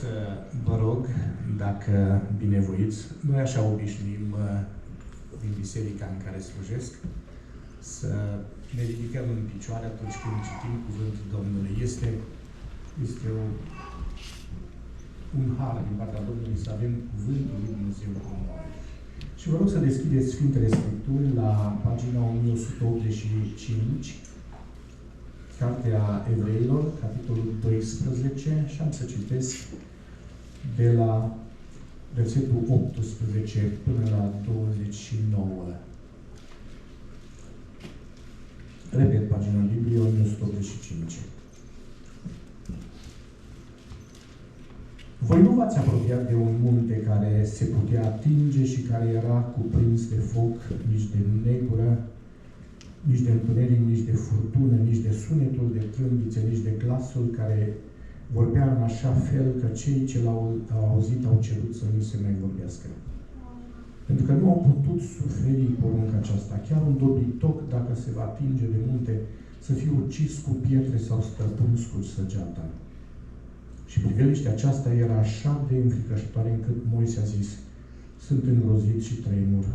să vă rog, dacă binevoiți, noi așa obișnuim din biserica în care slujesc, să ne ridicăm în picioare atunci când citim cuvântul Domnului. Este un har din partea Domnului să avem cuvântul lui Dumnezeu cu noi. Și vă rog să deschideți Sfintele Scripturi la pagina 1185, Cartea Evreilor, capitolul 12, și am să citesc de la versetul 18 până la 29. Repet, pagina Bibliei 1185. Voi nu v-ați apropiat de un munte care se putea atinge și care era cuprins de foc, nici de negură, nici de întuneric, nici de furtună, nici de sunetul de trâmbițe, nici de glasul care vorbea în așa fel că cei ce l-au auzit au cerut să nu se mai vorbească. Pentru că nu au putut suferi porunca aceasta. Chiar un dobitoc, dacă se va atinge de munte, să fie ucis cu pietre sau stăpâns cu săgeata. Și priveliștea aceasta era așa de înfricoșătoare încât Moise a zis: sunt îngrozit și tremur.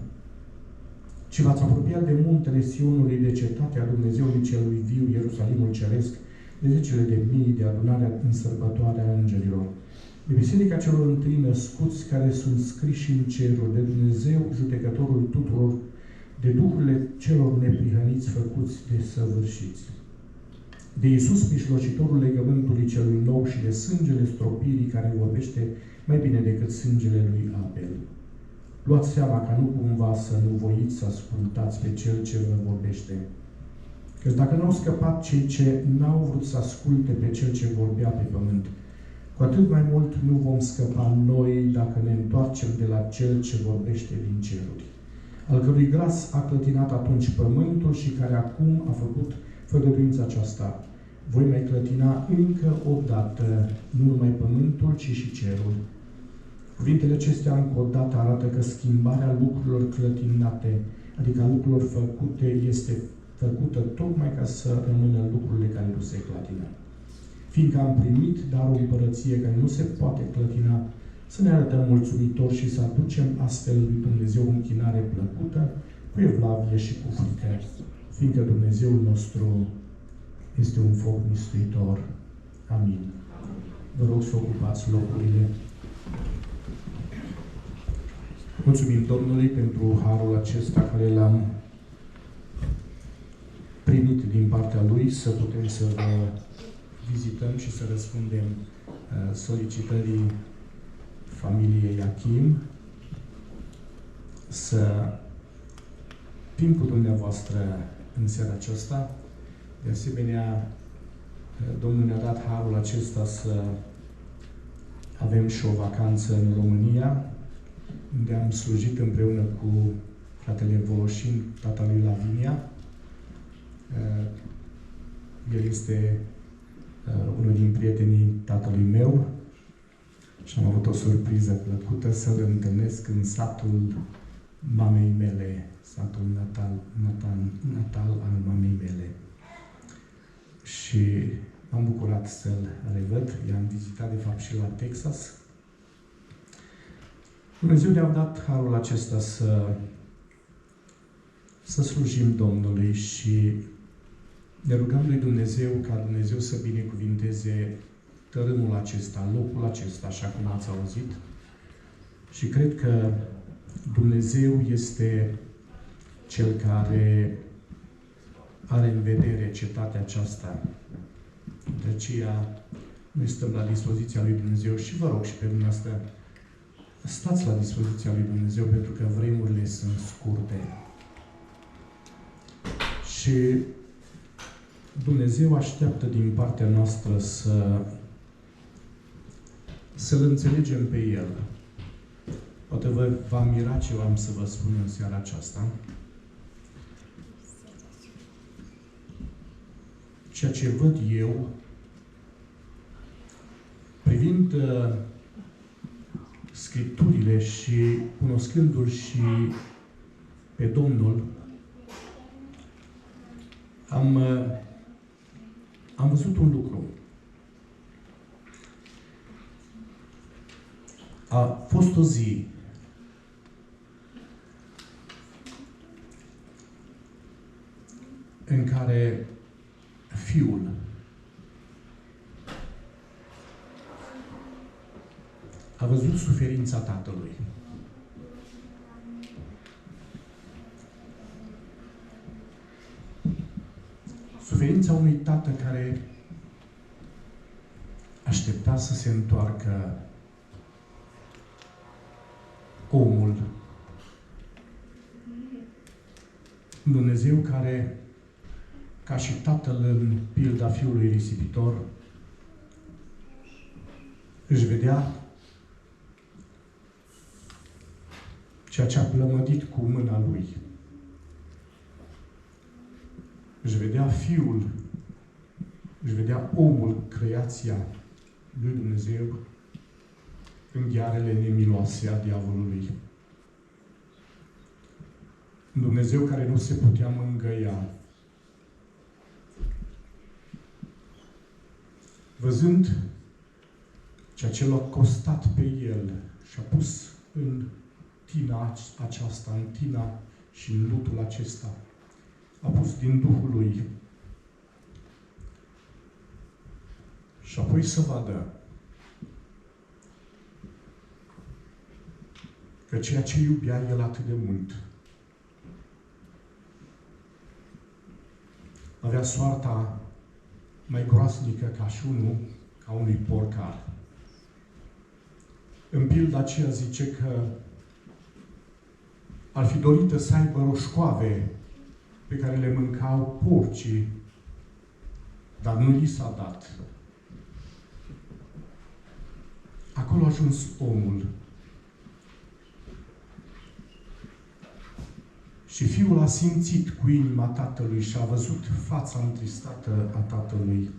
Și v-ați apropiat de muntele Sionului, de cetatea Dumnezeului celui viu, Ierusalimul ceresc, de zecile de mii, de adunarea în sărbătoarea îngerilor, de biserica celor întâi născuți care sunt scriși în ceruri, de Dumnezeu, judecătorul tuturor, de duhurile celor neprihăniți făcuți de săvârșiți, de Iisus, mijlocitorul legământului celui nou și de sângele stropirii care vorbește mai bine decât sângele lui Abel. Luați seama ca nu cumva să nu voiți să ascultați pe Cel ce vă vorbește. Căci dacă n-au scăpat cei ce n-au vrut să asculte pe Cel ce vorbea pe pământ, cu atât mai mult nu vom scăpa noi dacă ne întoarcem de la Cel ce vorbește din ceruri, al cărui glas a clătinat atunci pământul și care acum a făcut făgăduința aceasta. Voi mai clătina încă o dată, nu numai pământul, ci și cerul. Cuvintele acestea încă o dată arată că schimbarea lucrurilor clătinate, adică a lucrurilor făcute, este făcută tocmai ca să rămână lucrurile care nu se clătină. Fiindcă am primit dar o împărăție care nu se poate clătina, să ne arătăm mulțumitori și să aducem astfel lui Dumnezeu o închinare plăcută, cu evlavie și cu frică, fiindcă Dumnezeul nostru este un foc mistuitor. Amin. Vă rog să ocupați locurile. Mulțumim Domnului pentru harul acesta care l-am primit din partea Lui, să putem să vă vizităm și să răspundem solicitării familiei Achim, să fim cu dumneavoastră în seara aceasta. De asemenea, Domnul ne-a dat harul acesta să avem și o vacanță în România, unde am slujit împreună cu fratele Voloșin, tata lui Lavinia. El este unul din prietenii tatălui meu și am avut o surpriză plăcută să-l întâlnesc în satul mamei mele, satul natal al mamei mele. Și m-am bucurat să-l revăd. I-am vizitat, de fapt, și la Texas. Dumnezeu ne-a dat harul acesta să slujim Domnului și ne rugăm lui Dumnezeu ca Dumnezeu să binecuvinteze tărâmul acesta, locul acesta, așa cum ați auzit. Și cred că Dumnezeu este Cel care are în vedere cetatea aceasta. De aceea noi stăm la dispoziția lui Dumnezeu și vă rog și pe dumneavoastră, stați la dispoziția lui Dumnezeu, pentru că vremurile sunt scurte. Și Dumnezeu așteaptă din partea noastră să-L înțelegem pe El. Poate vă va mira ce am să vă spun în seara aceasta. Ceea ce văd eu, privind Scripturile și cunoscându-L și pe Domnul, am văzut un lucru. fost o zi în care fiul a văzut suferința tatălui. Suferința unui tată care aștepta să se întoarcă omul. Dumnezeu care, ca și tatăl în pilda fiului risipitor, își vedea ceea ce a plămădit cu mâna lui. Își vedea fiul, își vedea omul, creația lui Dumnezeu, în ghearele nemiloase a diavolului. Dumnezeu care nu se putea mângâia. Văzând ceea ce l-a costat pe el și a pus în tina aceasta, în tina și în lutul acesta, a pus din Duhul lui și apoi să vadă că ceea ce iubea el atât de mult avea soarta mai groasnică ca unui porcar. În pilda aceea zice că ar fi dorită să aibă roșcoave pe care le mâncau porcii, dar nu li s-a dat. Acolo a ajuns omul. Și fiul a simțit cu inima tatălui și a văzut fața întristată a tatălui.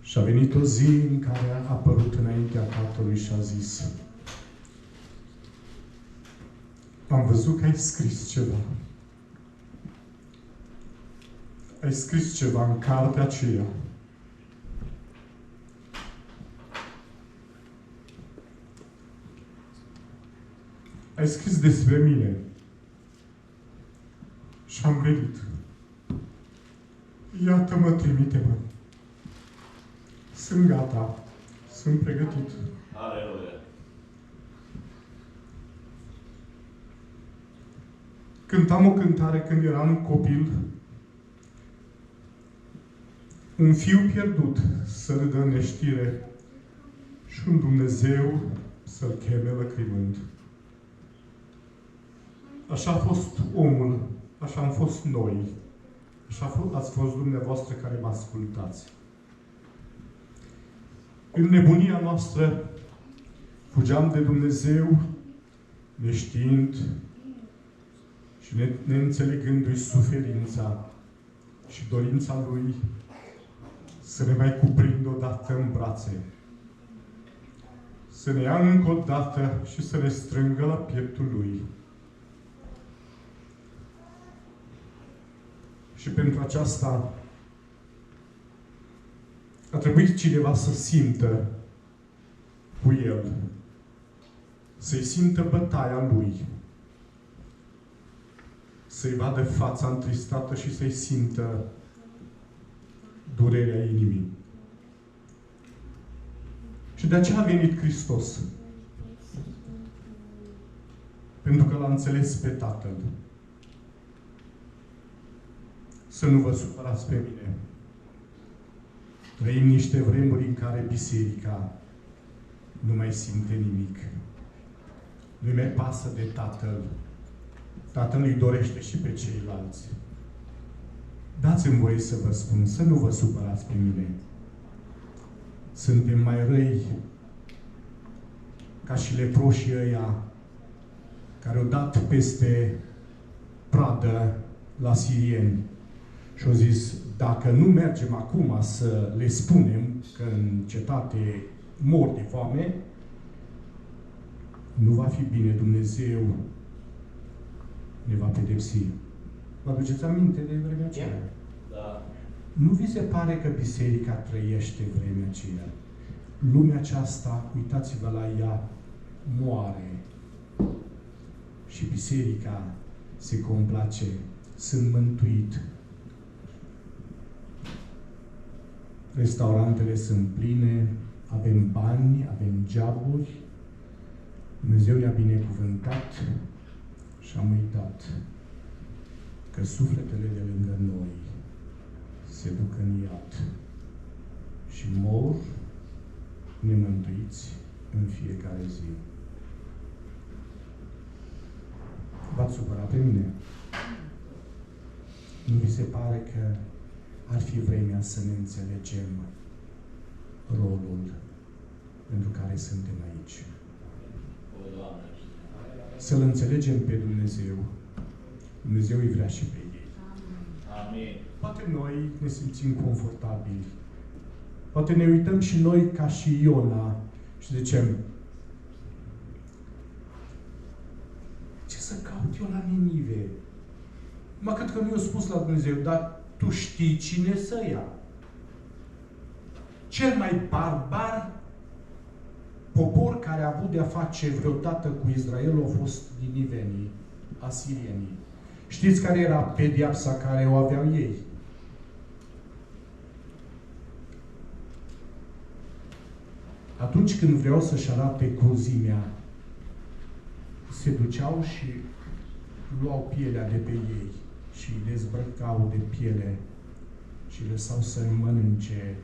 Și a venit o zi în care a apărut înaintea tatălui și a zis: am văzut că ai scris ceva. Ai scris ceva în cartea aceea. Ai scris despre mine. Și am venit. Iată-mă, trimite-mă. Sunt gata. Sunt pregătit. Aleluia. Cântam o cântare când eram copil. Un fiu pierdut să râdă în neștire și un Dumnezeu să-l cheme lăcrimând. Așa a fost omul, așa am fost noi, așa ați fost dumneavoastră care mă ascultați. În nebunia noastră fugeam de Dumnezeu, neștiind și neînțelegându-i suferința și dorința Lui să ne mai cuprindă odată în brațe, să ne ia încă o dată și să ne strângă la pieptul Lui. Și pentru aceasta a trebuit cineva să simtă cu El, să-i simtă bătaia Lui, să-i vadă fața întristată și să-i simtă durerea inimii. Și de aceea a venit Hristos. Pentru că L-a înțeles pe Tatăl. Să nu vă supărați pe mine. Trăim niște vremuri în care biserica nu mai simte nimic. Nu-i mai pasă de Tatăl. Tatăl îi dorește și pe ceilalți. Dați-mi voie să vă spun, să nu vă supărați pe mine. Suntem mai răi ca și leproșii ăia care au dat peste pradă la sirieni și au zis: dacă nu mergem acum să le spunem că în cetate mor de foame, nu va fi bine, Dumnezeu ne va pedepsi. Vă aduceți aminte de vremea aceea? Da. Nu vi se pare că biserica trăiește vremea aceea? Lumea aceasta, uitați-vă la ea, moare și biserica se complace. Sunt mântuit. Restaurantele sunt pline, avem bani, avem joburi, Dumnezeu ne-a binecuvântat și am uitat că sufletele de lângă noi se duc în iad și mor nemântuiți în fiecare zi. V-ați supărat pe mine? Nu vi se pare că ar fi vremea să ne înțelegem rolul pentru care suntem aici? Să-L înțelegem pe Dumnezeu. Dumnezeu îi vrea și pe ei. Amin. Poate noi ne simțim confortabili. Poate ne uităm și noi ca și Iona și zicem, ce să caut eu la Ninive? Mă cât că nu i-a spus la Dumnezeu, dar tu știi cine să ia. Cel mai barbar popor care a avut de-a face vreodată cu Israel au fost ninivenii, asirienii. Știți care era pedeapsa care o aveau ei? Atunci când vreau să-și arate cruzimea, se duceau și luau pielea de pe ei și îi dezbrăcau de piele și lăsau să mănânce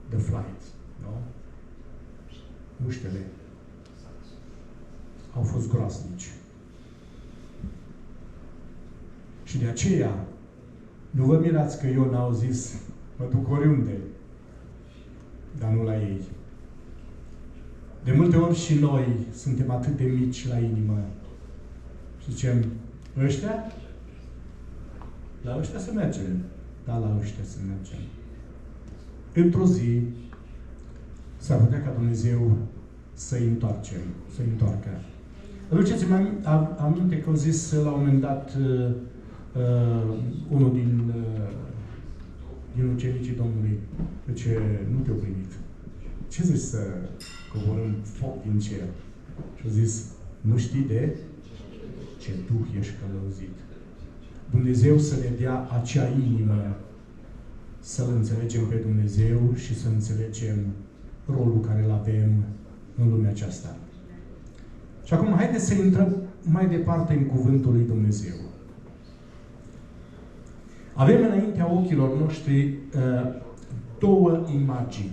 the flight, nu? Muștele au fost groasnici. Și de aceea, nu vă mirați că eu n-au zis, mă duc oriunde, dar nu la ei. De multe ori și noi suntem atât de mici la inimă și zicem, ăștia? La ăștia să mergem. Da, la ăștia să mergem. Într-o zi, s-ar putea ca Dumnezeu să-i întoarcă. Aduceți-mi aminte că au zis la un moment dat unul din ucenicii Domnului, ce nu te-au primit. Ce zici să coborâm foc din cer? Și au zis, nu știi de ce duh ești călăuzit. Dumnezeu să ne dea acea inimă să-L înțelegem pe Dumnezeu și să înțelegem rolul care îl avem în lumea aceasta. Și acum, haideți să intrăm mai departe în Cuvântul lui Dumnezeu. Avem înaintea ochilor noștri două imagini.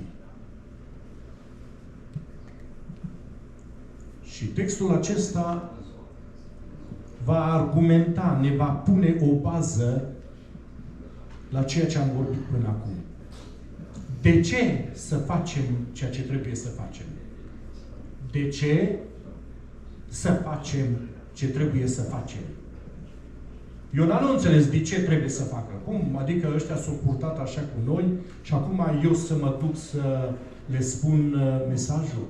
Și textul acesta va argumenta, ne va pune o bază la ceea ce am vorbit până acum. De ce să facem ceea ce trebuie să facem? De ce să facem ce trebuie să facem? Iona nu înțeles de ce trebuie să facă. Cum? Adică ăștia s-au purtat așa cu noi și acum eu să mă duc să le spun mesajul?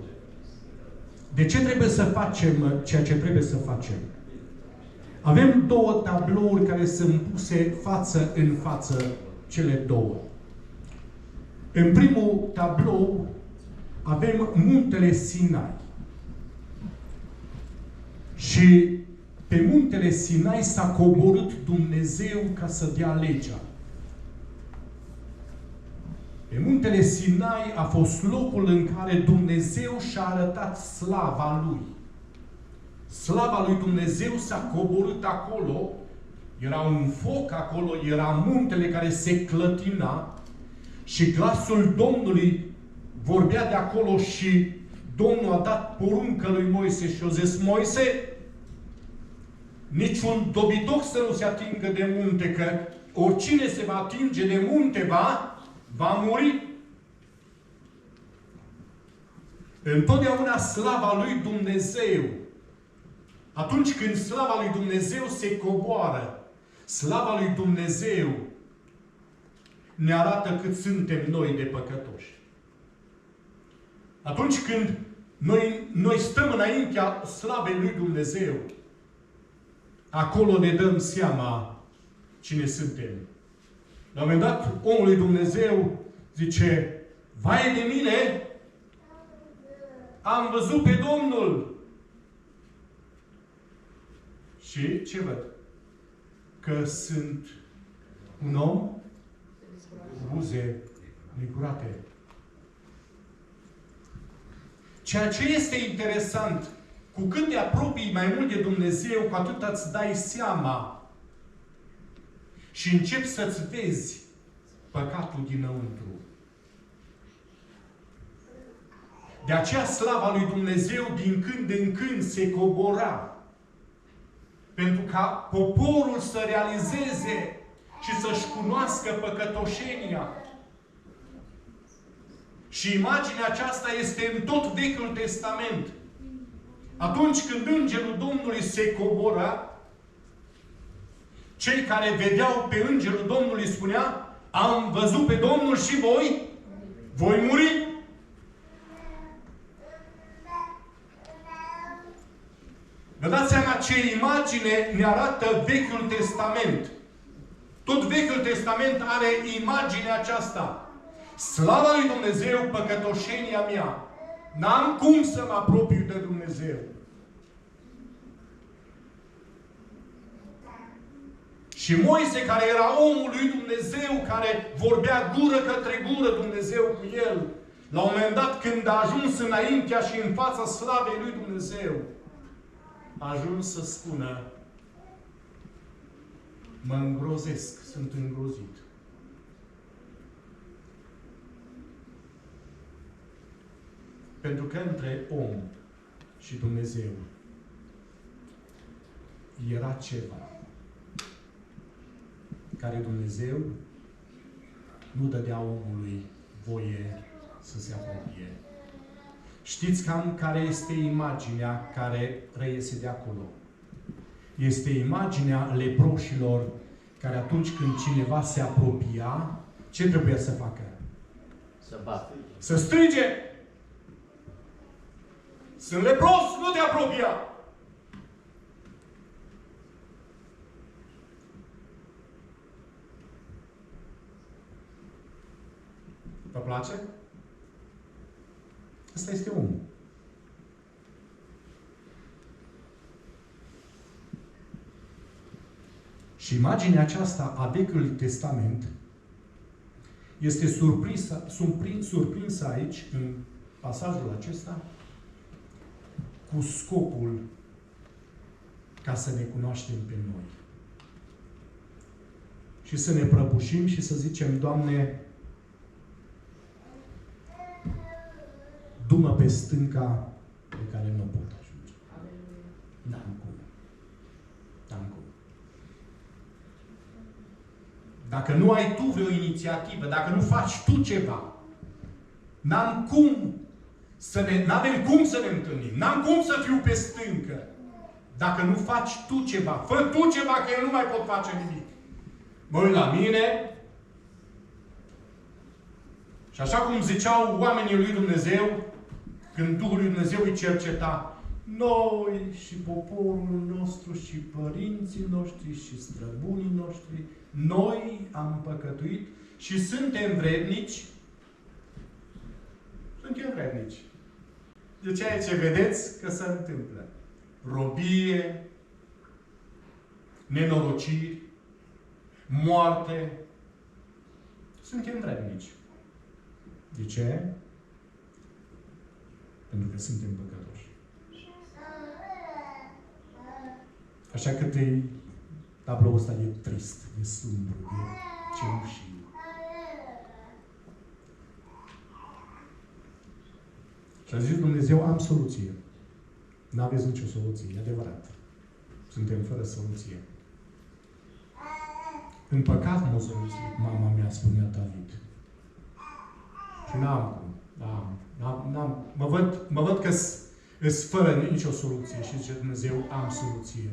De ce trebuie să facem ceea ce trebuie să facem? Avem două tablouri care sunt puse față în față, cele două. În primul tablou avem muntele Sinai. Și pe muntele Sinai s-a coborât Dumnezeu ca să dea legea. Pe muntele Sinai a fost locul în care Dumnezeu și-a arătat slava Lui. Slava lui Dumnezeu s-a coborât acolo, era un foc acolo, era muntele care se clătina și glasul Domnului vorbea de acolo și Domnul a dat poruncă lui Moise și a zis, Moise, niciun dobidoc să nu se atingă de munte, că oricine se va atinge de munte va muri. Întotdeauna slava lui Dumnezeu, atunci când slava lui Dumnezeu se coboară, slava lui Dumnezeu ne arată cât suntem noi de păcătoși. Atunci când noi stăm înaintea slavei lui Dumnezeu, acolo ne dăm seama cine suntem. La un moment dat, omul lui Dumnezeu zice, vai de mine am văzut pe Domnul. Și ce văd? Că sunt un om cu buze necurate. Ceea ce este interesant, cu cât te apropii mai mult de Dumnezeu, cu atât îți dai seama și începi să-ți vezi păcatul dinăuntru. De aceea slava lui Dumnezeu din când în când se cobora. Pentru ca poporul să realizeze și să-și cunoască păcătoșenia. Și imaginea aceasta este în tot Vechiul Testament. Atunci când Îngerul Domnului se cobora, cei care vedeau pe Îngerul Domnului spunea: am văzut pe Domnul și voi muri. Vă dați seama ce imagine ne arată Vechiul Testament. Tot Vechiul Testament are imaginea aceasta. Slava lui Dumnezeu, păcătoșenia mea. N-am cum să mă apropiu de Dumnezeu. Și Moise, care era omul lui Dumnezeu, care vorbea gură către gură Dumnezeu cu el, la un moment dat, când a ajuns înaintea și în fața slavei lui Dumnezeu, a ajuns să spună: mă îngrozesc, sunt îngrozit. Pentru că între om și Dumnezeu era ceva care Dumnezeu nu dădea omului voie să se apropie. Știți cam care este imaginea care reiese de acolo? Este imaginea leproșilor care atunci când cineva se apropia, ce trebuia să facă? Să bată. Să strige! Sunt lepros, nu te apropia! Vă place? Asta este omul. Și imaginea aceasta a Vechiului Testament este surprinsă aici, în pasajul acesta, cu scopul ca să ne cunoaștem pe noi. Și să ne prăbușim și să zicem: Doamne, du-mă pe stânca pe care nu pot ajunge. N-am cum. N-am cum. Dacă nu ai tu vreo inițiativă, dacă nu faci tu ceva, n-avem cum să ne întâlnim. N-am cum să fiu pe stâncă. Dacă nu faci tu ceva, fă tu ceva, că eu nu mai pot face nimic. Mă uit la mine și așa cum ziceau oamenii lui Dumnezeu, când Duhul lui Dumnezeu îi cerceta, noi și poporul nostru și părinții noștri și străbunii noștri, noi am păcătuit și suntem vrednici. Suntem vrednici de ceea ce vedeți că se întâmplă. Robie, nenorociri, moarte. Suntem vrednici. De ce? Pentru că suntem păcătoși. Așa că tabloul ăsta e trist, e sumbru, e cenușiu. Și a zis Dumnezeu: am soluție. N-aveți nicio soluție, e adevărat. Suntem fără soluție. În păcat m-a zămislit mama mea, spunea David. Și n-am cum. Mă văd că sunt fără nicio soluție. Și zice Dumnezeu: am soluție.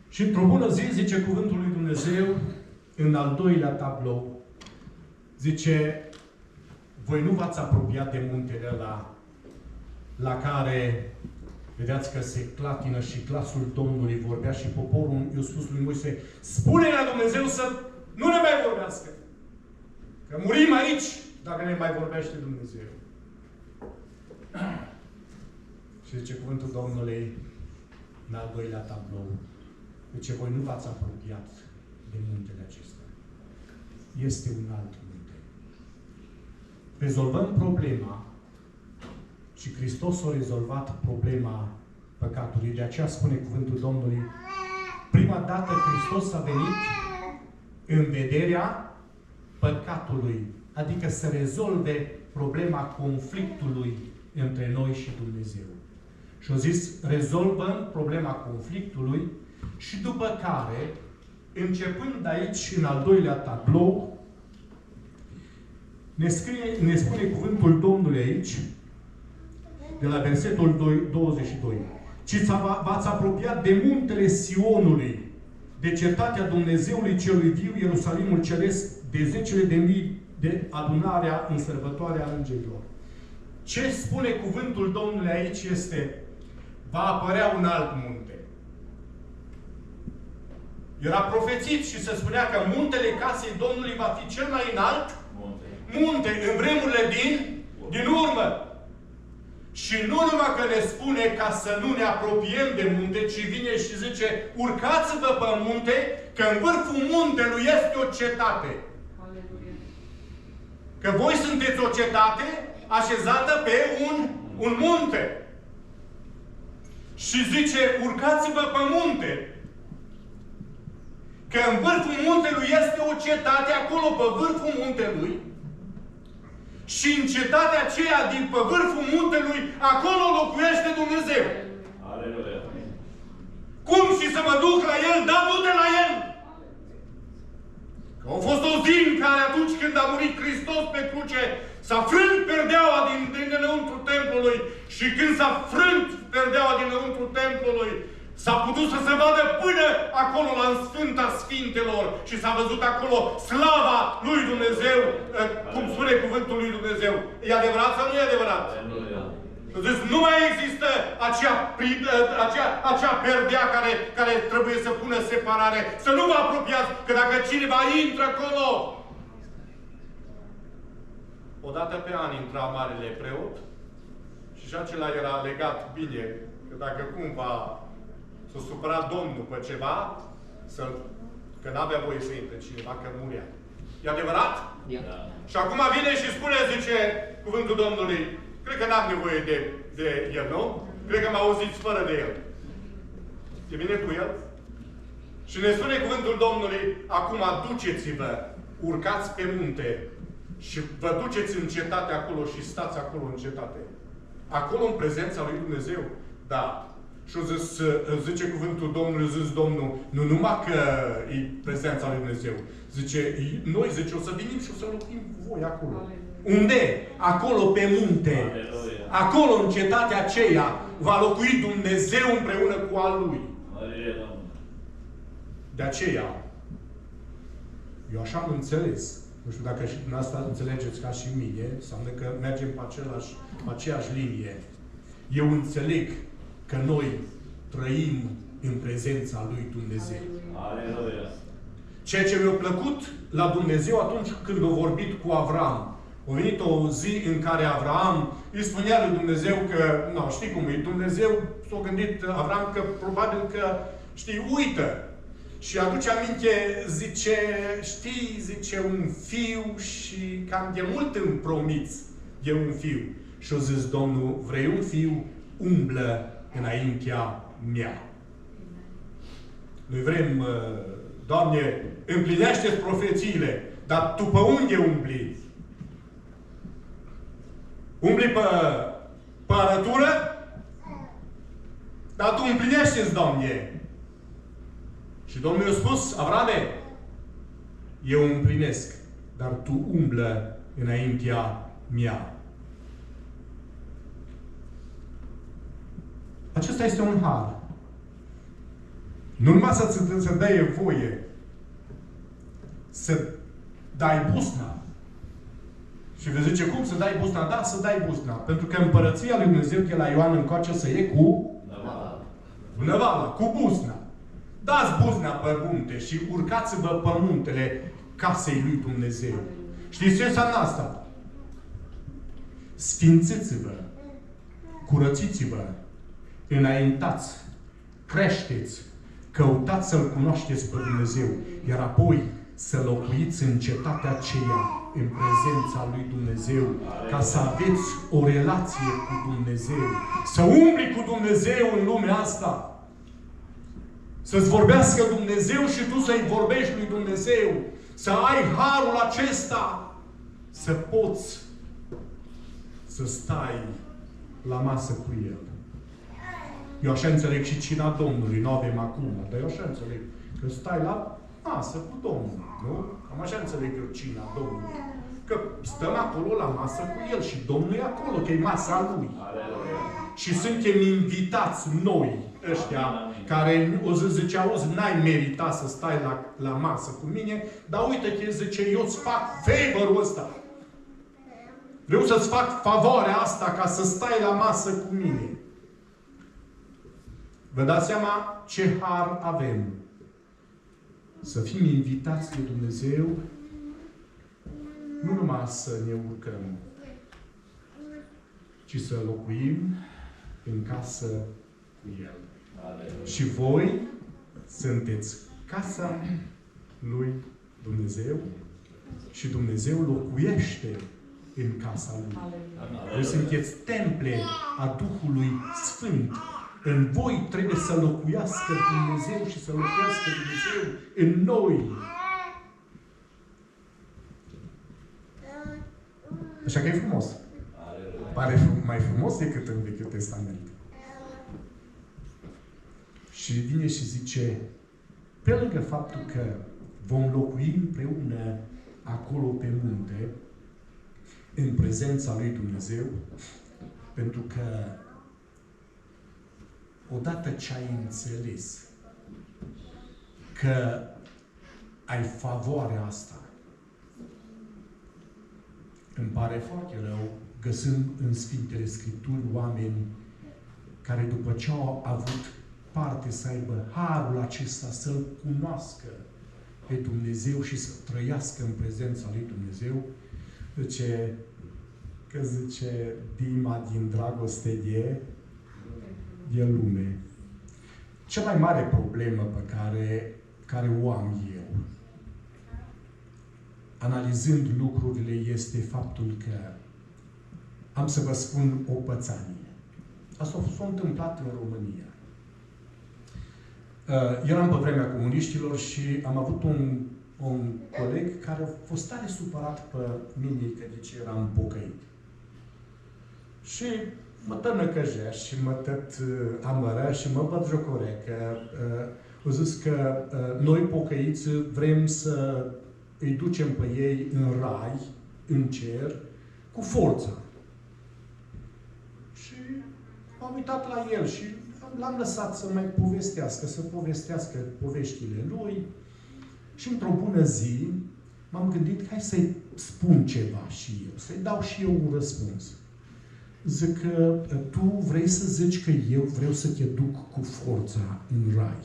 Și într-o bună zi, zice cuvântul lui Dumnezeu, în al doilea tablou, zice: voi nu v-ați apropiat de muntele ăla la care vedeați că se clatină și glasul Domnului vorbea și poporul i-a spus lui Moise: spune la Dumnezeu să nu ne mai vorbească. Că murim aici dacă ne mai vorbește Dumnezeu. Și zice cuvântul Domnului în al doilea tablou. Zice, voi nu v-ați apropiat de muntele acesta. Este un alt munte. Rezolvăm problema și Hristos a rezolvat problema păcatului. De aceea spune cuvântul Domnului, prima dată Hristos a venit în vederea păcatului, adică să rezolve problema conflictului între noi și Dumnezeu. Și a zis, rezolvăm problema conflictului și după care, începând aici, în al doilea tablou, ne spune cuvântul Domnului aici, de la versetul 22. Ci v-ați apropiat de muntele Sionului, de cetatea Dumnezeului celui viu, Ierusalimul Ceresc, de zecile de mii de adunarea în sărbătoarea îngerilor. Ce spune cuvântul Domnului aici este, va apărea un alt munte. Era profețit și se spunea că muntele casei Domnului va fi cel mai înalt munte în vremurile din urmă. Și nu numai că ne spune ca să nu ne apropiem de munte, ci vine și zice, urcați-vă pe munte, că în vârful muntelui este o cetate. Aleluia. Că voi sunteți o cetate așezată pe un munte. Și zice, urcați-vă pe munte. Că în vârful muntelui este o cetate, acolo pe vârful muntelui. Și în cetatea aceea din pe vârful muntelui, acolo locuiește Dumnezeu. Aleluia. Cum și să mă duc la El? Da, du-te la El! Că a fost o zi în care atunci când a murit Hristos pe cruce, s-a frânt perdeaua din dinăuntru templului și când s-a frânt perdeaua dinăuntru templului, s-a putut să se vadă până acolo la Sfânta Sfintelor și s-a văzut acolo slava lui Dumnezeu, cum spune cuvântul lui Dumnezeu. E adevărat sau nu e adevărat? Deci nu mai există acea perdea care trebuie să pună separare. Să nu vă apropiați, că dacă cineva intră acolo... Odată pe an intra marele preot și acela era legat bine, că dacă cumva s-a supărat Domnul pe ceva, că n-avea voie să intre cineva, că murea. E adevărat? Da. Și acum vine și spune, zice cuvântul Domnului, cred că n-am nevoie de el, nu? Cred că mă auziți fără de el. E bine cu el? Și ne spune cuvântul Domnului, acum duceți-vă, urcați pe munte și vă duceți în cetate acolo și stați acolo în cetate. Acolo în prezența lui Dumnezeu? Da. Și zice cuvântul Domnului, zis Domnul, nu numai că e prezența lui Dumnezeu. Zice, noi, zice, o să venim și o să locuim cu voi acolo. Aleluia. Unde? Acolo pe munte. Aleluia. Acolo, în cetatea aceea, va locui Dumnezeu împreună cu al Lui. Aleluia. De aceea, eu așa am înțeles. Nu știu dacă și dumneavoastră înțelegeți ca și mine, înseamnă că mergem pe aceeași linie. Eu înțeleg că noi trăim în prezența lui Dumnezeu. Aleluia. Ceea ce mi-a plăcut la Dumnezeu atunci când a vorbit cu Avram. A venit o zi în care Avram îi spunea lui Dumnezeu că, nu, știi cum e, Dumnezeu s-a gândit Avram că probabil că, știi, uită. Și aduce aminte, zice, știi, zice, un fiu și cam de mult îmi promiți de un fiu. Și a zis Domnul, vrei un fiu? Umblă înaintea mea. Noi vrem, Doamne, împlinește-ți profețiile, dar Tu pe unde umbli? Umbli pe arătură? Dar Tu împlinește-ți, Doamne. Și Domnul i-a spus, Avrame, eu împlinesc, dar Tu umblă înaintea mea. Acesta este un har. Nu numai să dai voie să dai busna. Și vă zice, cum să dai busna? Da, să dai busna. Pentru că împărăția lui Dumnezeu, că la Ioan încoace să iei cu năvala, cu busna. Dați buzna pe munte și urcați-vă pe muntele casei lui Dumnezeu. Știți ce înseamnă asta? Sfințiți-vă curățiți-vă, înaintați, creșteți, căutați să-L cunoașteți pe Dumnezeu, iar apoi să locuiți în cetatea aceea, în prezența lui Dumnezeu, ca să aveți o relație cu Dumnezeu, să umbli cu Dumnezeu în lumea asta, să-ți vorbească Dumnezeu și tu să-i vorbești lui Dumnezeu, să ai harul acesta, să poți să stai la masă cu El. Eu așa înțeleg și cina Domnului, nu avem acum, dar eu așa înțeleg că stai la masă cu Domnul, nu? Cam așa înțeleg eu cina Domnului. Că stăm acolo la masă cu El și Domnul e acolo, că e masa Lui. Și suntem invitați noi, ăștia, care o să zice, auzi, n-ai meritat să stai la masă cu mine, dar uite-te, zice, eu îți fac favor-ul ăsta. Vreau să-ți fac favoarea asta ca să stai la masă cu mine. Vă dați seama ce har avem? Să fim invitați de Dumnezeu, nu numai să ne urcăm, ci să locuim în casă cu El. Și voi sunteți casa lui Dumnezeu și Dumnezeu locuiește în casa Lui. Voi sunteți temple a Duhului Sfânt. În voi trebuie să locuiască Dumnezeu și să locuiască Dumnezeu în noi. Așa că e frumos. Pare mai frumos decât în Vechiul Testament. Și vine și zice, pe lângă faptul că vom locui împreună acolo pe munte, în prezența lui Dumnezeu, pentru că odată ce ai înțeles că ai favoarea asta, îmi pare foarte rău găsând în Sfintele Scripturi oameni care după ce au avut parte să aibă harul acesta, să-L cunoască pe Dumnezeu și să trăiască în prezența lui Dumnezeu, zice Dima din dragoste de lume. Cea mai mare problemă pe care o am eu, analizând lucrurile, este faptul că am să vă spun o pățanie. Asta s-a întâmplat în România. Eram pe vremea comuniștilor și am avut un coleg care a fost tare supărat pe mine că de ce eram pocăit. Și mă tănăcăjea și mă tot amără și mă bătjocorea că au zis că noi pocăiți vrem să îi ducem pe ei în rai, în cer, cu forța. Și m-am uitat la el și l-am lăsat să mai povestească poveștile lui și într-o bună zi m-am gândit, hai să-i spun ceva și eu, să-i dau și eu un răspuns. Zic că tu vrei să zici că eu vreau să te duc cu forța în rai.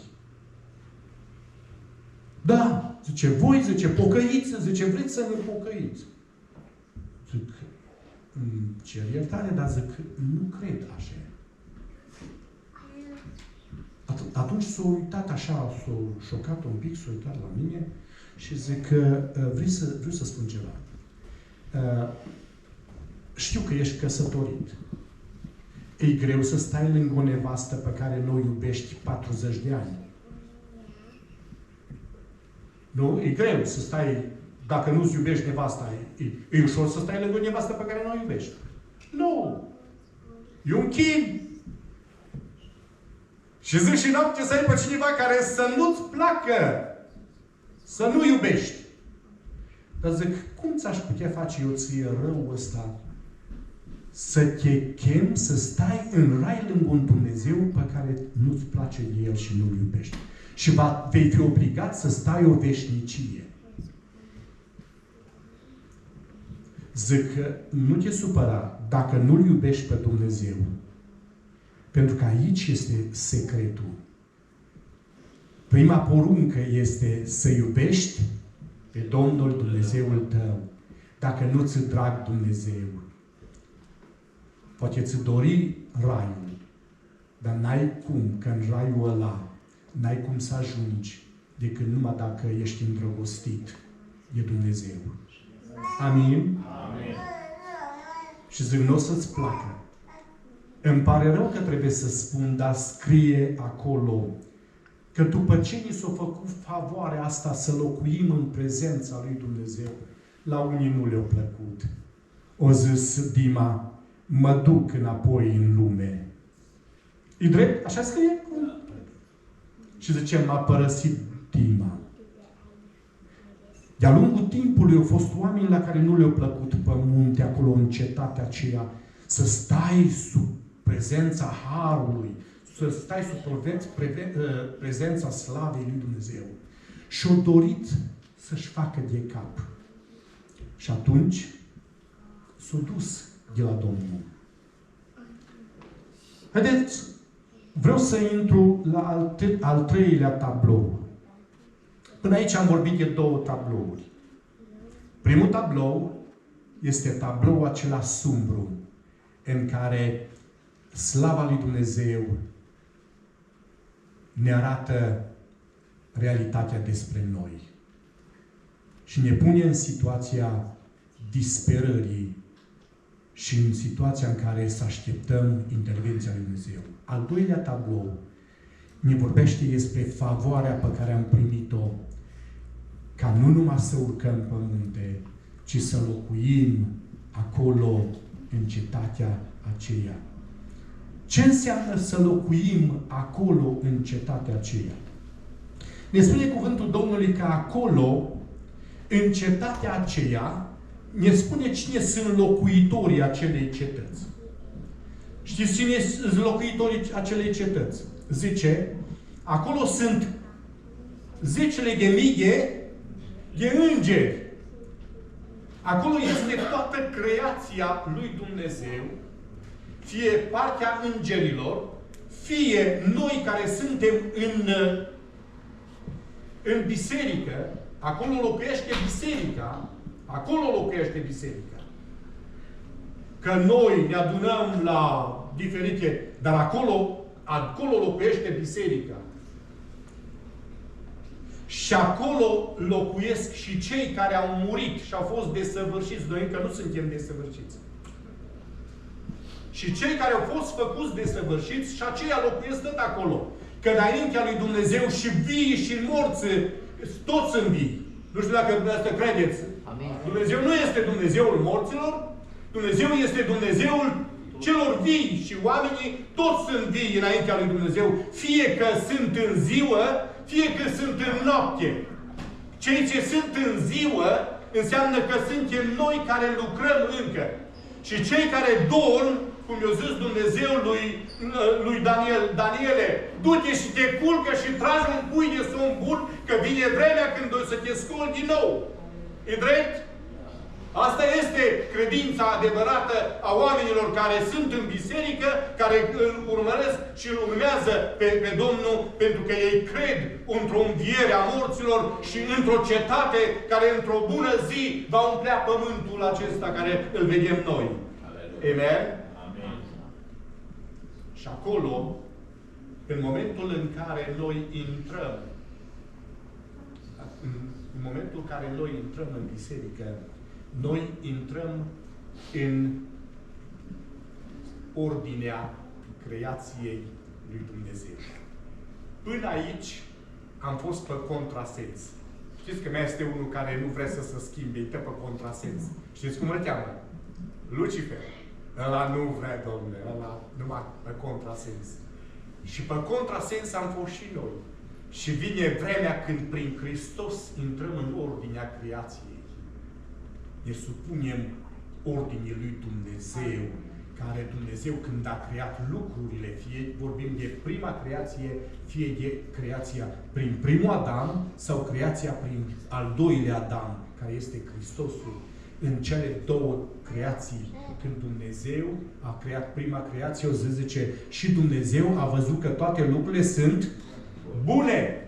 Da, zice, voi, zice, pocăiți, zice, vreți să ne pocăiți. Zic, cer iertare, dar zic, nu cred așa. Atunci s-a uitat așa, s-a șocat un pic, s-a uitat la mine și zic că vreau să spun ceva. Știu că ești căsătorit. E greu să stai lângă o nevastă pe care nu o iubești 40 de ani. Nu? E greu să stai, dacă nu-ți iubești nevasta, e ușor să stai lângă o nevastă pe care nu o iubești. Nu! E un chin! Și zic și noapte să ai pe cineva care să nu-ți placă, să nu iubești. Dar zic, cum ți-aș putea face eu ție răul ăsta să te chem să stai în rai lângă un Dumnezeu pe care nu-ți place de El și nu-L iubești. Și vei fi obligat să stai o veșnicie. Zic că nu te supăra dacă nu-L iubești pe Dumnezeu. Pentru că aici este secretul. Prima poruncă este să iubești pe Domnul Dumnezeul tău. Dacă nu ți drag Dumnezeu. Poate ți dori raiul, dar n-ai cum, că în raiul ăla n-ai cum să ajungi decât numai dacă ești îndrăgostit de Dumnezeu. Amin? Amin. Și zic, nu o să-ți placă. Îmi pare rău că trebuie să spun, dar scrie acolo că după ce ni s-a făcut favoarea asta să locuim în prezența lui Dumnezeu, la unii nu le-a plăcut. O zis Dima, mă duc înapoi în lume. E drept? Așa scrie? Și zice, m-a părăsit Dima. De-a lungul timpului au fost oameni la care nu le-au plăcut pe munte, acolo în cetatea aceea, să stai sub prezența Harului, să stai sub prezența slavei lui Dumnezeu. Și-au dorit să-și facă de cap. Și atunci s-au dus de la Domnul. Haideți, vreau să intru la al treilea tablou. Până aici am vorbit de două tablouri. Primul tablou este tabloul acela sumbru, în care slava lui Dumnezeu ne arată realitatea despre noi. Și ne pune în situația disperării și în situația în care să așteptăm intervenția lui Dumnezeu. Al doilea tablou ne vorbește despre favoarea pe care am primit-o ca nu numai să urcăm pe munte, ci să locuim acolo în cetatea aceea. Ce înseamnă să locuim acolo în cetatea aceea? Ne spune cuvântul Domnului că acolo, în cetatea aceea, ne spune cine sunt locuitorii acelei cetăți. Știți cine sunt locuitorii acelei cetăți? Zice, acolo sunt zecile de mii de îngeri. Acolo este toată creația lui Dumnezeu, fie partea îngerilor, fie noi care suntem în biserică, acolo locuiește biserica, acolo locuiește biserica. Că noi ne adunăm la diferite, dar acolo locuiește biserica. Și acolo locuiesc și cei care au murit și au fost desăvârșiți. Noi încă nu suntem desăvârșiți. Și cei care au fost făcuți desăvârșiți și aceia locuiesc tot acolo. Că înaintea lui Dumnezeu și vii și morți, toți sunt vii. Nu știu dacă dumneavoastră credeți. Amin. Dumnezeu nu este Dumnezeul morților, Dumnezeu este Dumnezeul celor vii și oamenii toți sunt vii înaintea lui Dumnezeu, fie că sunt în ziua, fie că sunt în noapte. Cei ce sunt în ziua înseamnă că suntem noi care lucrăm încă. Și cei care dorm, cum i-a zis Dumnezeu lui Daniele, du-te și te culcă și tragi un pui de somn bun, că vine vremea când o să te scoli din nou. E drept? Asta este credința adevărată a oamenilor care sunt în biserică, care îl urmăresc și îl urmează pe Domnul, pentru că ei cred într-o înviere a morților și într-o cetate care într-o bună zi va umplea pământul acesta care îl vedem noi. Amen? Amin. Și acolo, în momentul în care noi intrăm, în momentul în care noi intrăm în biserică, noi intrăm în ordinea creației lui Dumnezeu. Până aici am fost pe contrasens. Știți că mai este unul care nu vrea să se schimbe, e pe contrasens. Știți cum îl cheamă? Lucifer. Ăla nu vrea, Domnule, ăla numai pe contrasens. Și pe contrasens am fost și noi. Și vine vremea când prin Hristos intrăm în ordinea creației. Ne supunem ordinii lui Dumnezeu, care Dumnezeu când a creat lucrurile, fie vorbim de prima creație, fie de creația prin primul Adam sau creația prin al doilea Adam, care este Hristosul. În cele două creații, când Dumnezeu a creat prima creație, o zice, și Dumnezeu a văzut că toate lucrurile sunt bune.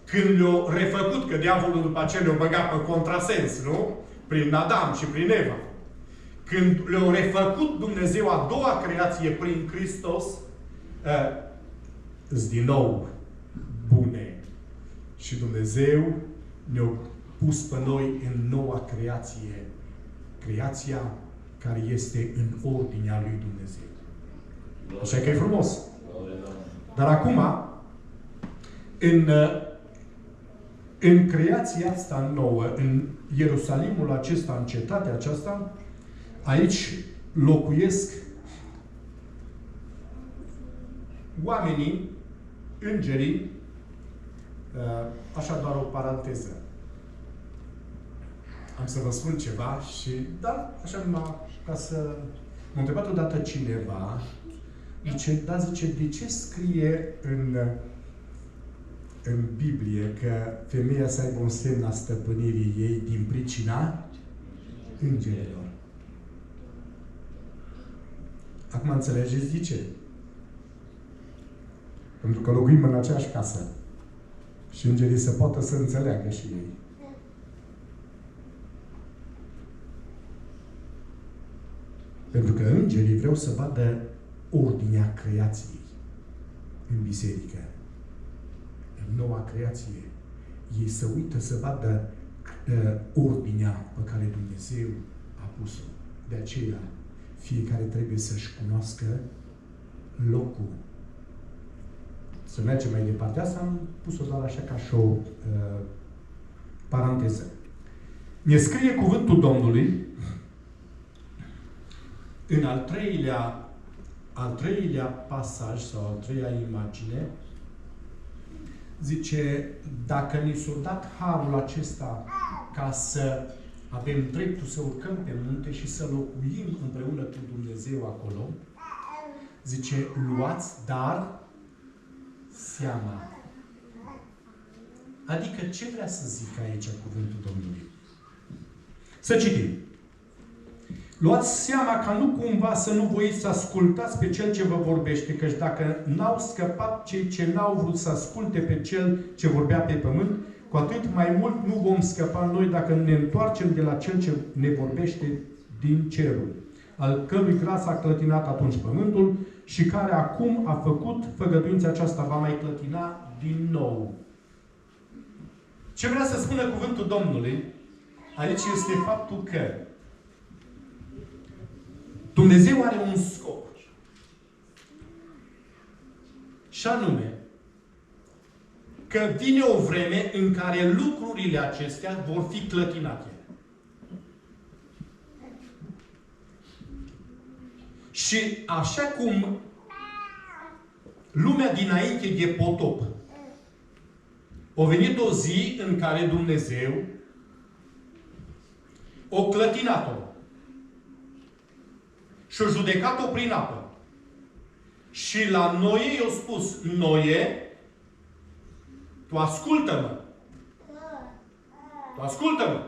Când le-a refăcut, că diavolul după aceea le-a băgat pe contrasens, nu? Prin Adam și prin Eva. când le-a refăcut Dumnezeu a doua creație prin Hristos, îs din nou bune. Și Dumnezeu ne-a pus pe noi în noua creație. Creația care este în ordinea lui Dumnezeu. Așa că e frumos. Dar acum, în creația asta nouă, în Ierusalimul acesta, în cetatea aceasta, aici locuiesc oamenii, îngerii, așa doar o paranteză. Am să vă spun ceva și, da, așa numai ca să... M-a întrebat odată cineva, zice, de ce scrie în Biblie că femeia să aibă un semn a stăpânirii ei din pricina îngerilor? Acum înțelegeți de ce? Pentru că locuim în aceeași casă. Și îngerii să poată să înțeleagă și ei. Pentru că îngerii vreau să vadă ordinea creației în biserică. În noua creație. Ei se uită să vadă ordinea pe care Dumnezeu a pus-o. De aceea, fiecare trebuie să-și cunoască locul. Să mergem mai departe. Asta am pus-o doar așa ca și o paranteză. Ne scrie cuvântul Domnului în al treilea pasaj sau al treia imagine, zice, dacă ni s-a dat harul acesta ca să avem dreptul să urcăm pe munte și să locuim împreună cu Dumnezeu acolo, zice, luați, dar seama. Adică ce vrea să zic aici cuvântul Domnului? Să citim. Luați seama ca nu cumva să nu voiți să ascultați pe Cel ce vă vorbește, căci dacă n-au scăpat cei ce n-au vrut să asculte pe Cel ce vorbea pe pământ, cu atât mai mult nu vom scăpa noi dacă ne întoarcem de la Cel ce ne vorbește din cerul, al cărui gras a clătinat atunci pământul și care acum a făcut făgăduința aceasta, va mai clătina din nou. Ce vrea să spună cuvântul Domnului aici este faptul că Dumnezeu are un scop. Și anume, că vine o vreme în care lucrurile acestea vor fi clătinate. Și așa cum lumea dinainte de potop, a venit o zi în care Dumnezeu o clătinat-o și o judecat-o prin apă. Și la Noe i-a spus, Noe, tu ascultă-mă. Tu ascultă-mă.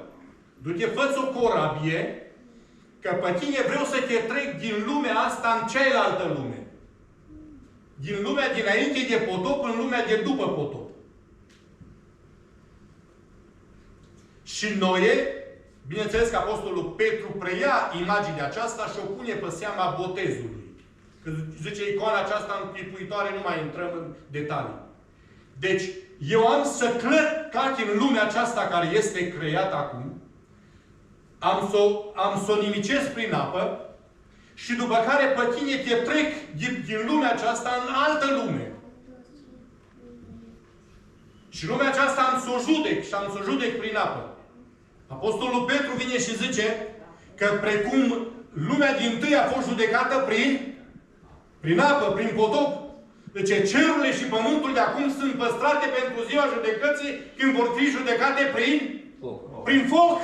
Du-te, fă-ți o corabie, că pe tine vreau să te trec din lumea asta în cealaltă lume. Din lumea dinainte de potop în lumea de după potop. Și Noe, bineînțeles că Apostolul Petru preia imaginea aceasta și o pune pe seama botezului. Că zice icoana aceasta închipuitoare, nu mai intrăm în detalii. Deci, eu am să clăt în lumea aceasta care este creată acum, am să o nimicesc prin apă și după care pe tine te trec din lumea aceasta în altă lume. Și lumea aceasta am să o judec și am să o judec prin apă. Apostolul Petru vine și zice că precum lumea dintâi a fost judecată prin apă, prin potop, deci cerurile și pământul de acum sunt păstrate pentru ziua judecății când vor fi judecate prin foc.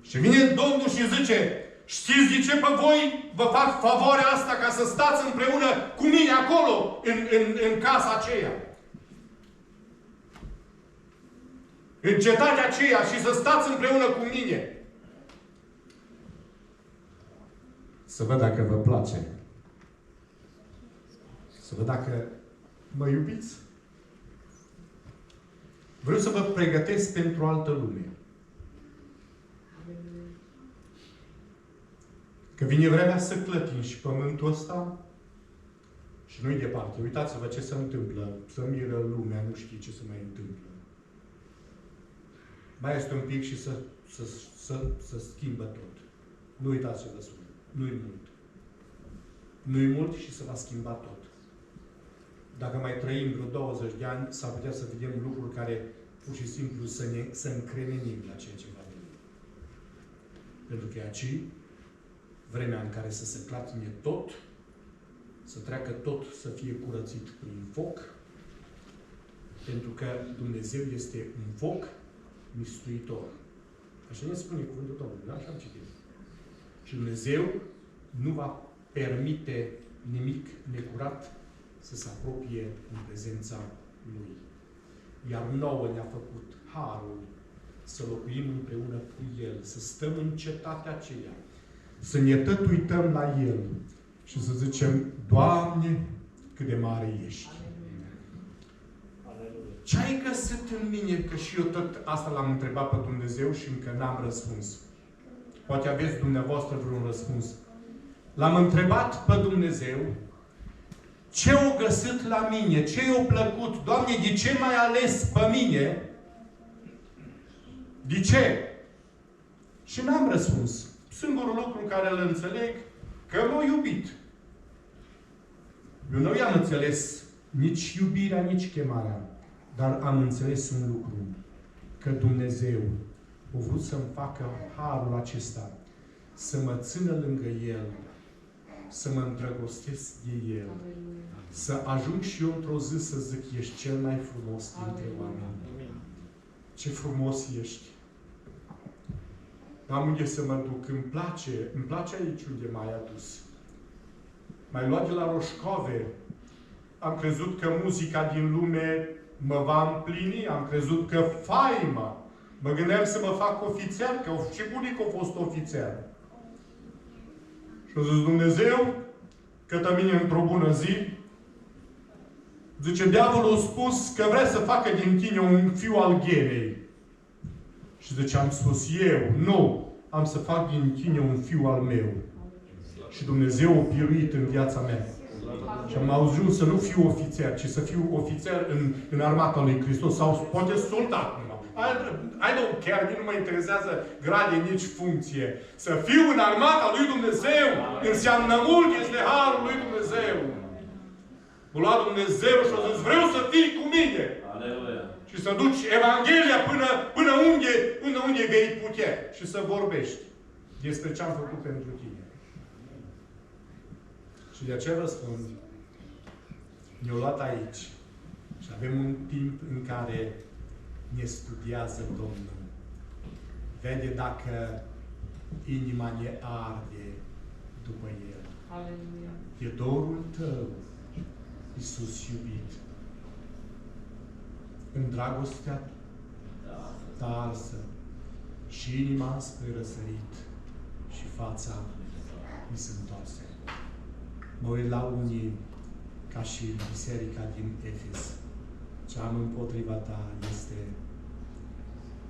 Și vine Domnul și zice, știți de ce pe voi vă fac favoarea asta ca să stați împreună cu mine acolo, în casa aceea. În cetatea aceea și să stați împreună cu mine. Să văd dacă vă place. Să văd dacă mă iubiți. Vreau să vă pregătesc pentru altă lume. Că vine vremea să clătim și pământul ăsta și nu-i departe. Uitați-vă ce se întâmplă. Să miră lumea, nu știe ce se mai întâmplă. Mai este un pic și să schimbă tot. Nu uitați ce vă spun. Nu-i mult. Nu-i mult și se va schimba tot. Dacă mai trăim vreo 20 de ani, s-ar putea să vedem lucruri care pur și simplu să încremenim la ceea ce va veni. Pentru că e aici vremea în care să se clatine tot, să treacă tot, să fie curățit prin foc, pentru că Dumnezeu este un foc mistuitor. Așa ne spune cuvântul Domnului, da? Așa am citit. Și Dumnezeu nu va permite nimic necurat să se apropie în prezența Lui. Iar nouă ne-a făcut harul să locuim împreună cu El, să stăm în cetatea aceea, să ne tot uităm la El și să zicem, Doamne, cât de mare ești. Ce ai găsit în mine? Că și eu tot asta l-am întrebat pe Dumnezeu și încă n-am răspuns. Poate aveți dumneavoastră vreun răspuns. L-am întrebat pe Dumnezeu ce o găsit la mine, ce i-a plăcut. Doamne, de ce m-ai ales pe mine? De ce? Și n-am răspuns. Singurul lucru în care îl înțeleg, că m-a iubit. Eu nu i-am înțeles nici iubirea, nici chemarea. Dar am înțeles un lucru. Că Dumnezeu a vrut să-mi facă harul acesta. Să mă țină lângă El. Să mă îndrăgostesc de El. Să ajung și eu într-o zi să zic, ești cel mai frumos dintre oameni. Ce frumos ești. Am unde să mă duc. Îmi place aici unde m-ai adus. M-ai luat de la Roșcove. Am crezut că muzica din lume mă va împlini. Am crezut că faima. Mă gândeam să mă fac ofițer, că și bunicul a fost ofițer. Și a zis Dumnezeu, către mine într-o bună zi, zice, diavolul a spus că vrea să facă din tine un fiu al ghenei. Și zice, am spus eu, nu, am să fac din tine un fiu al meu. Și Dumnezeu a biruit în viața mea. Și am ajuns să nu fiu ofițer, ci să fiu ofițer în armata lui Hristos. Sau poate soldat. I don't care, nu mă interesează grade, nici funcție. Să fiu în armata lui Dumnezeu înseamnă mult, este harul lui Dumnezeu. M-a luat Dumnezeu și a zis, vreau să fii cu mine. Aleluia. Și să duci Evanghelia până unde vei putea. Și să vorbești despre ce am făcut pentru tine. Și de aceea vă spun, ne-au luat aici și avem un timp în care ne studiază Domnul. Vede dacă inima ne arde după El. Aleluia. E dorul tău, Iisus iubit. În dragostea ta arsă și inima spre răsărit și fața mi se întoarse. Mă uit la unii ca și biserica din Efes. Ce am împotriva ta este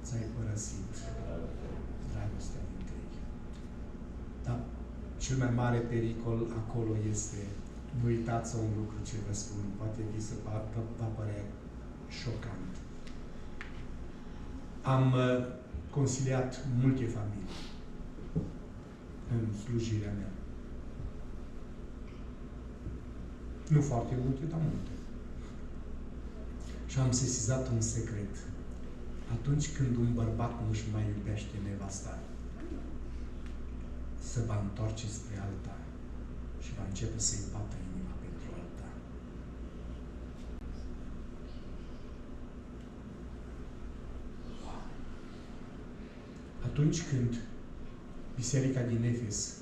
ți-ai părăsit dragostea din tăi. Dar cel mai mare pericol acolo este, nu uitați un lucru ce vă spun, poate vi se va părea șocant. Am consiliat multe familii în slujirea mea. Nu foarte multe, dar multe. Și am sesizat un secret. Atunci când un bărbat nu-și mai iubește nevasta, se va întoarce spre alta și va începe să-i bată inima pentru alta. Atunci când biserica din Efes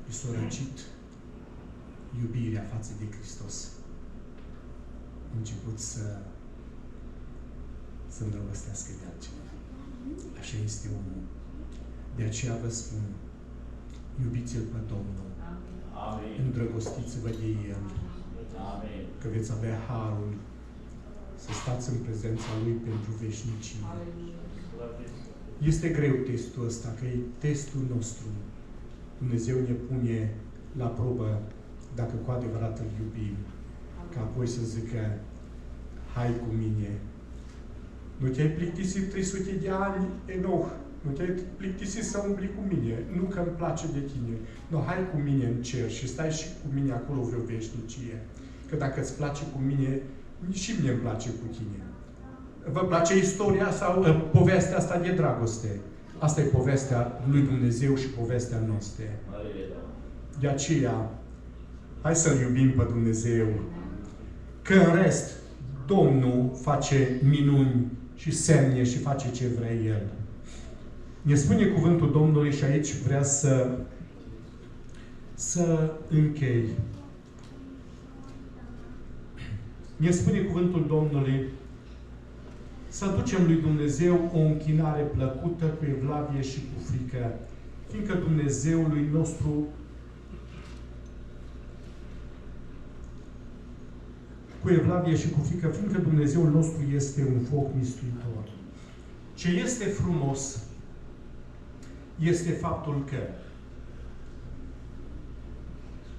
i s-a răcit iubirea față de Hristos, a început să îndrăgostească de altceva. Așa este omul. De aceea vă spun, iubiți-L pe Domnul. Amin. Îndrăgostiți-vă de El. Amin. Că veți avea harul să stați în prezența Lui pentru veșnicie. Este greu testul ăsta, că e testul nostru. Dumnezeu ne pune la probă dacă cu adevărat îl iubim. Ca apoi să zică, hai cu mine. Nu te-ai plictisit 300 de ani, Enoch. Nu te-ai plictisit să umbli cu mine. Nu că îmi place de tine. Nu, hai cu mine în cer și stai și cu mine acolo vreo veșnicie. Că dacă îți place cu mine, și mie îmi place cu tine. Vă place istoria sau povestea asta de dragoste? Asta e povestea lui Dumnezeu și povestea noastră. De aceea, hai să-L iubim pe Dumnezeu. Că în rest, Domnul face minuni și semne și face ce vrea El. Ne spune cuvântul Domnului și aici vrea să închei. Ne spune cuvântul Domnului să aducem lui Dumnezeu o închinare plăcută, cu evlavie și cu frică, fiindcă Dumnezeului nostru cu evlavie și cu frică, fiindcă Dumnezeul nostru este un foc mistuitor. Ce este frumos este faptul că,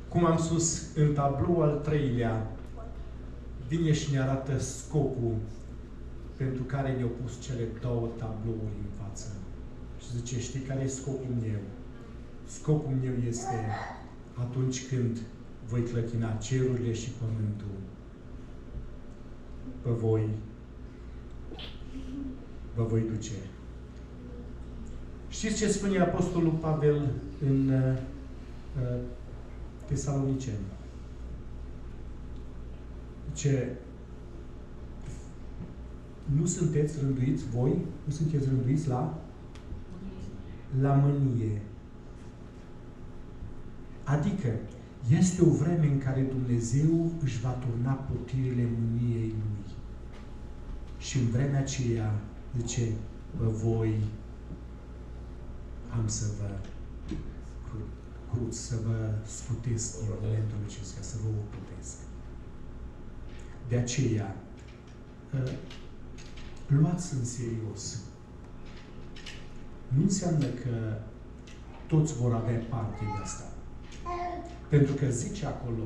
cum am spus, în tablou al 3-lea, vine și ne arată scopul pentru care ne-au pus cele 2 tablouri în față. Și zice, știi care e scopul meu? Scopul meu este atunci când voi clătina cerurile și pământul. Pe voi vă voi duce. Știți ce spune Apostolul Pavel în Tesaloniceni? Ce nu sunteți rânduiți, voi, nu sunteți rânduiți la mânie. Adică, este o vreme în care Dumnezeu își va turna potirile mâniei Lui. Și în vremea aceea, zice, bă, voi am să vă să vă scutesc în momentul acesta, să vă ocupesc. De aceea, luați în serios. Nu înseamnă că toți vor avea parte de asta. Pentru că zice acolo,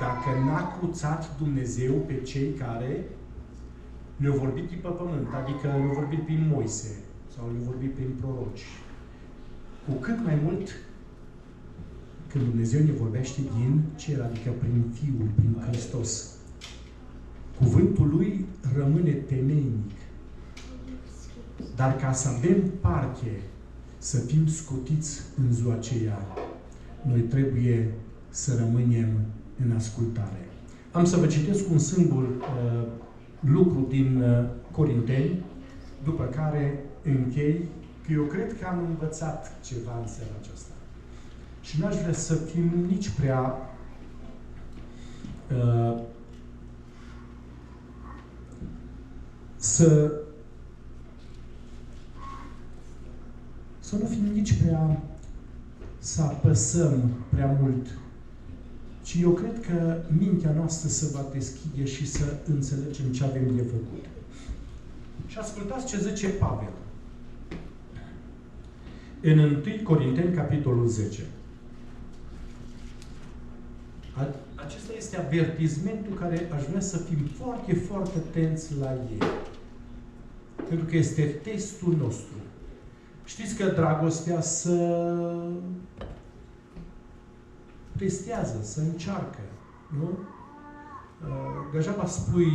dacă n-a cruțat Dumnezeu pe cei care le-au vorbit pe pământ, adică le-au vorbit prin Moise sau le-au vorbit prin proroci, cu cât mai mult când Dumnezeu ne vorbește din cer, adică prin Fiul, prin Hristos, cuvântul Lui rămâne temeinic. Dar ca să avem parte, să fim scutiți în ziua aceea, noi trebuie să rămânem în ascultare. Am să vă citesc un singur lucru din Corinteni, după care închei, că eu cred că am învățat ceva în seara aceasta. Și n-aș vrea să fim nici prea să nu fim nici prea să apăsăm prea mult, ci eu cred că mintea noastră se va deschide și să înțelegem ce avem de făcut. Și ascultați ce zice Pavel. În 1 Corinteni, capitolul 10. Acesta este avertismentul care aș vrea să fim foarte, foarte atenți la ei. Pentru că este testul nostru. Știți că dragostea testează, să încearcă. Nu? Degeaba spui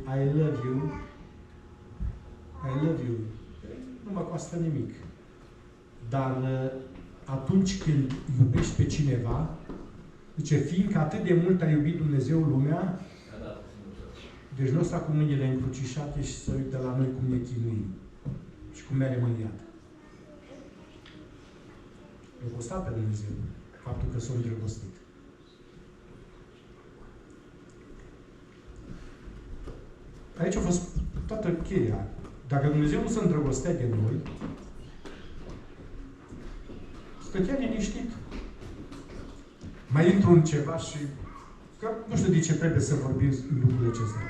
I love you, nu mă costă nimic. Dar atunci când iubești pe cineva, zice, fiindcă atât de mult a iubit Dumnezeu lumea, deci nu sta cu mâinile încrucișate și să uită la noi cum ne chinuim și cum ne-a remâniat. Eu costat pe Dumnezeu faptul că s-a îndrăgostit. Aici a fost toată cheia. Dacă Dumnezeu nu se îndrăgostea de noi, stătea liniștit. Mai intru în ceva și că nu știu de ce trebuie să vorbim lucrurile acestea.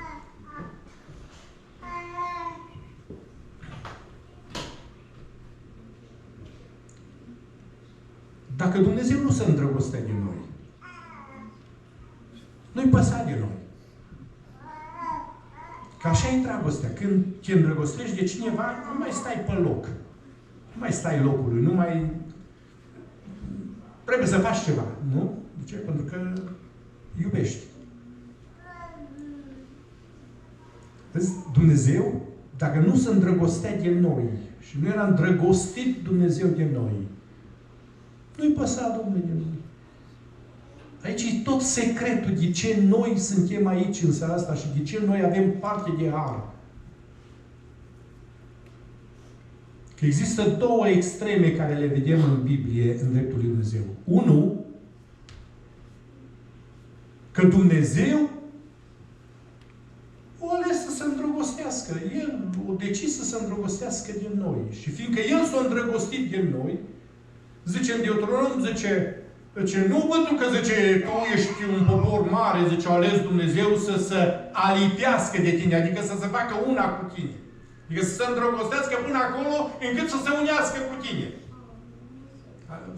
dacă Dumnezeu nu se îndrăgostea de noi, nu-i păsa de noi. Că așa e dragostea. Când te îndrăgostești de cineva, nu mai stai pe loc. Nu mai stai locului, nu mai... Trebuie să faci ceva, nu? De ce? Pentru că iubești. Dumnezeu, dacă nu se îndrăgostea de noi și nu era îndrăgostit Dumnezeu de noi, nu-i păsa Domnului de noi. Aici e tot secretul de ce noi suntem aici în seara asta și de ce noi avem parte de har. Că există două extreme care le vedem în Biblie în dreptul lui Dumnezeu. Unu, că Dumnezeu o ales să se îndrăgostească. El o decis să se îndrăgostească de noi. Și fiindcă El s-a îndrăgostit de noi, zice în Deuteronom, zice, nu pentru că, zice, tu ești un popor mare, zice, a ales Dumnezeu să se alipească de tine, adică să se facă una cu tine. Adică să se îndrăgostească până acolo, încât să se unească cu tine.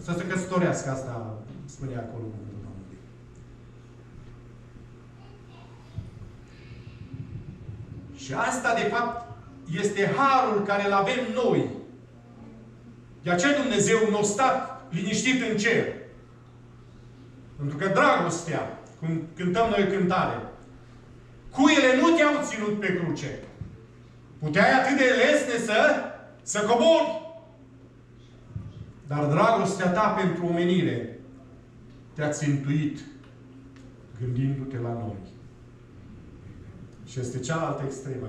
Să se căsătorească, asta spunea acolo cuvântul Domnului. Și asta, de fapt, este harul care îl avem noi. De aceea Dumnezeu nu a stat liniștit în cer. Pentru că dragostea, cum cântăm noi cântare, cuiele nu te-au ținut pe cruce. Puteai atât de lesne să cobori. Dar dragostea ta pentru omenire te-a țintuit gândindu-te la noi. Și este cealaltă extremă.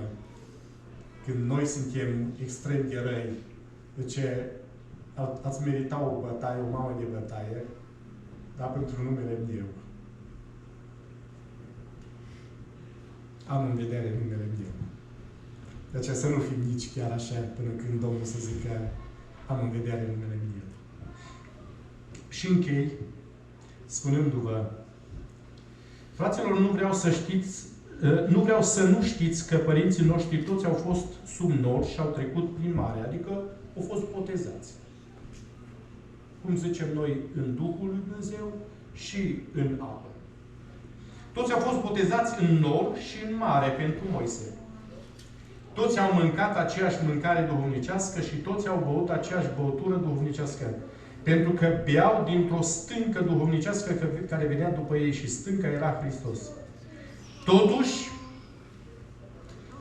Când noi suntem extrem de răi, de ce ați merita o bătaie, o mamă de bătaie, dar pentru numele meu. Am în vedere numele meu. De aceea să nu fim nici chiar așa, până când Domnul să zică, am în vedere numele meu. Și închei, spunându-vă, fraților, nu vreau să nu știți că părinții noștri toți au fost sub nor și au trecut prin mare, adică au fost botezați. Cum zicem noi, în Duhul lui Dumnezeu și în apă. Toți au fost botezați în nor și în mare pentru Moise. Toți au mâncat aceeași mâncare duhovnicească și toți au băut aceeași băutură duhovnicească. Pentru că beau dintr-o stâncă duhovnicească care venea după ei și stânca era Hristos. Totuși,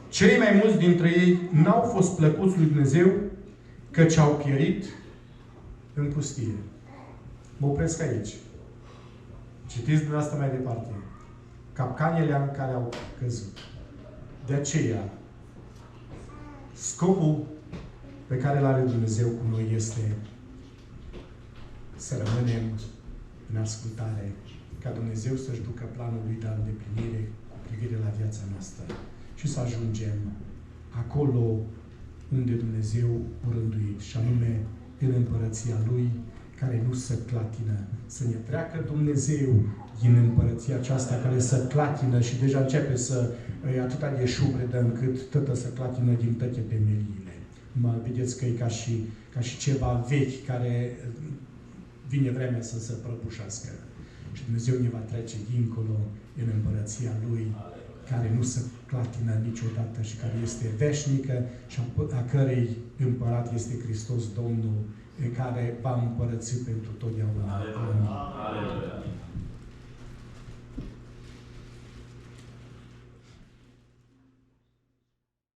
cei mai mulți dintre ei n-au fost plăcuți lui Dumnezeu, căci au pierit în pustie. Mă opresc aici. Citiți din asta mai departe. Capcanele în care au căzut. De aceea, scopul pe care îl are Dumnezeu cu noi este să rămânem în ascultare, ca Dumnezeu să-și ducă planul Lui de îndeplinire cu privire la viața noastră și să ajungem acolo unde Dumnezeu a rânduit, și anume în împărăția Lui, care nu se clatină. Să ne treacă Dumnezeu din împărăția aceasta care se clatină și deja începe să e atâta de șubredă încât tătă să clatină din toate temeliile. Vedeți că e ca și ceva vechi care vine vremea să se prăbușească. Și Dumnezeu ne va trece dincolo în împărăția Lui, care nu se clatină niciodată și care este veșnică și a cărei împărat este Hristos Domnul, care va împărăți pentru totdeauna. Amin.